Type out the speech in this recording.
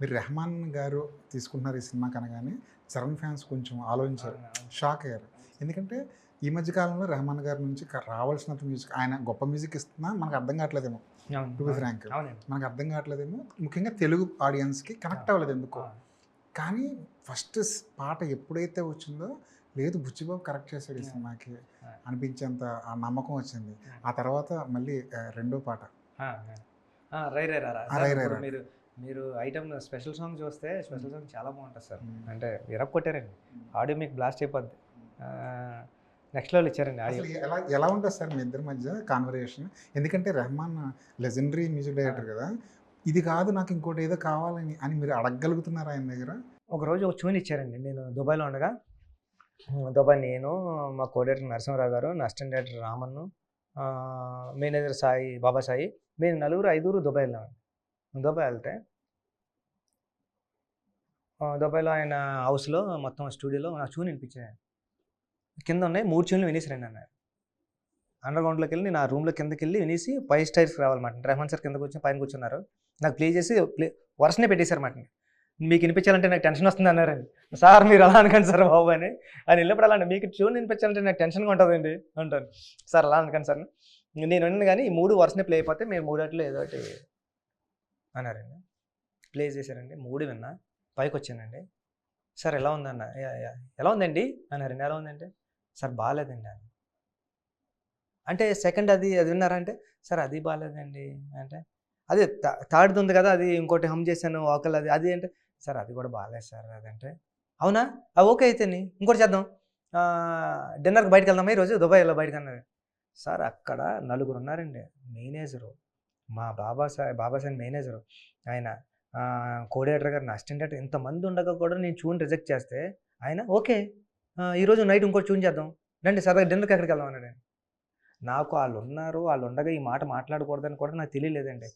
మీరు 'రెహమాన్' గారు తీసుకుంటున్నారు ఈ సినిమాకి అనగానే చరణ్ ఫ్యాన్స్ కొంచెం ఆలోచించారు. అవునవును. షాక్ అయ్యారు. ఎందుకంటే ఈ మధ్య కాలంలో 'రెహమాన్' గారి నుంచి రావాల్సినంత మ్యూజిక్ ఆయన గొప్ప మ్యూజిక్ ఇస్తున్నా మనకు అర్థం కావట్లేదేమో. అవును. టు బి అవును. ఫ్రాంక్ అవునండి. మనకు అర్థం కావట్లేదేమో. ముఖ్యంగా తెలుగు ఆడియన్స్‌కి కనెక్ట్ అవ్వలేదు ఎందుకో. ఆ! కానీ ఫస్ట్ పాట ఎప్పుడైతే వచ్చిందో లేదు బుచ్చిబాబు కరెక్ట్ చేశాడు ఈ ఆ! సినిమాకి ఆ! అనిపించేంత ఆ నమ్మకం వచ్చింది. ఆ! ఆ తర్వాత మళ్ళీ రెండో పాట ఆ! ఆ! 'రై రై రారా' సార్ 'రై రై ఇప్పుడు రా' మీరు ఐటెమ్ స్పెషల్ సాంగ్ చూస్తే స్పెషల్ సాంగ్ చాలా బావుంటది సార్. హ్మ్. అంటే ఇరక్కొట్టారండి. హ్మ్. ఆడియో మీకు బ్లాస్ట్ అయిపోద్ది. నెక్స్ట్ లెవెల్ ఇచ్చారండి ఆడియో. అసలు ఎలా ఎలా ఉంటది సార్ మీ ఇద్దరి మధ్య కాన్వర్జేషన్? ఎందుకంటే 'రెహమాన్' లెజెండరీ మ్యూజిక్ ఆ! డైరెక్టర్ గదా! ఇది కాదు నాకు ఇంకోటి ఏదో కావాలని అని మీరు అడగగలుగుతున్నారా ఆయన దగ్గర? ఒకరోజు ఒక ట్యూన్ ఇచ్చారండి. నేను దుబాయ్‌లో ఉండగా దుబాయ్ నేను, మా కో డైరెక్టర్ నరసింహారావు గారు, నా అసిస్టెంట్ డైరెక్టర్ రామన్ను, మేనేజర్ సాయి, బాబా సాయి మేము నలుగురు, ఐదుగురు దుబాయ్ వెళ్ళామండి. దుబాయ్ వెళ్తే దుబాయ్‌లో ఆయన హౌస్‌లో మొత్తం స్టూడియోలో నాకు ట్యూన్ వినిపించాడు. కింద ఉన్నాయి 3 ట్యూన్‌లు వినేసి రండి అన్నారు. అండర్‌గ్రౌండ్‌లోకెళ్ళి నేను ఆ రూమ్‌లో కిందకెళ్ళి వినేసి పై స్టైర్స్‌కి రావాలన్నమాట. రెహమాన్ సార్ కింద కూర్చొని పైన కూర్చున్నారు. నాకు ప్లే చేసి వరుసనే పెట్టేసారన్నమాట. మీకు వినిపించాలంటే నాకు టెన్షన్ వస్తుంది అన్నారండి. సార్ మీరు అలా అనకండి సార్ బాబు అని. ఆయన వెళ్ళినప్పుడు అలా మీకు ట్యూన్ వినిపించాలంటే నాకు టెన్షన్‌గా ఉంటదండి అంటాను. సార్ అలా అనకండి సార్. నేను విన్నాను గానీ ఈ 3 వరుసనే ప్లే అయిపోతే మీరు మూడిట్లో ఏదో ఒకటి అన్నారండి. ప్లే చేశారండి. 3 విన్నా. పైకొచ్చానండి. సార్ ఎలా ఉందన్న? యాహ్! యాహ్! ఎలా ఉందండి? అన్నారండి. ఎలా ఉందంటే, సార్ బాలేదండి అన్నా. అంటే సెకండ్ అది విన్నారా అంటే, సార్ అది బాలేదండి అంటే, అదే థర్డ్‌ది ఉంది కదా! అది ఇంకోటి హమ్ చేశాను వోకల్ అది అంటే, సార్ అది కూడా బాలేదు సార్ అదంటే, అవునా? ఓకే అయితేని ఇంకోటి చేద్దాం. డిన్నర్‌కి బయటికెళ్దామా ఈరోజు దుబాయ్‌లో బయటికన్నారు. సార్ అక్కడ నలుగురున్నారండి. మేనేజరు, మా బాబా సాహెబ్ మేనేజరు, ఆయన కో డైరెక్టర్ గారు, నా అసిస్టెంట్ డైరెక్టర్ ఇంతమంది ఉండగా కూడా నేను ట్యూన్ రిజెక్ట్ చేస్తే, ఆయన ఓకే. ఈరోజు నైట్ ఇంకోటి ట్యూన్ చేద్దాం. రండి సరదాగా డిన్నర్‌కి ఎక్కడికెళ్దాం అన్నాడండి. నాకు ఆళ్ళున్నారు, ఆళ్ళుండగా ఈ మాట మాట్లాడకూడదని కూడా నాకు తెలియలేదండి.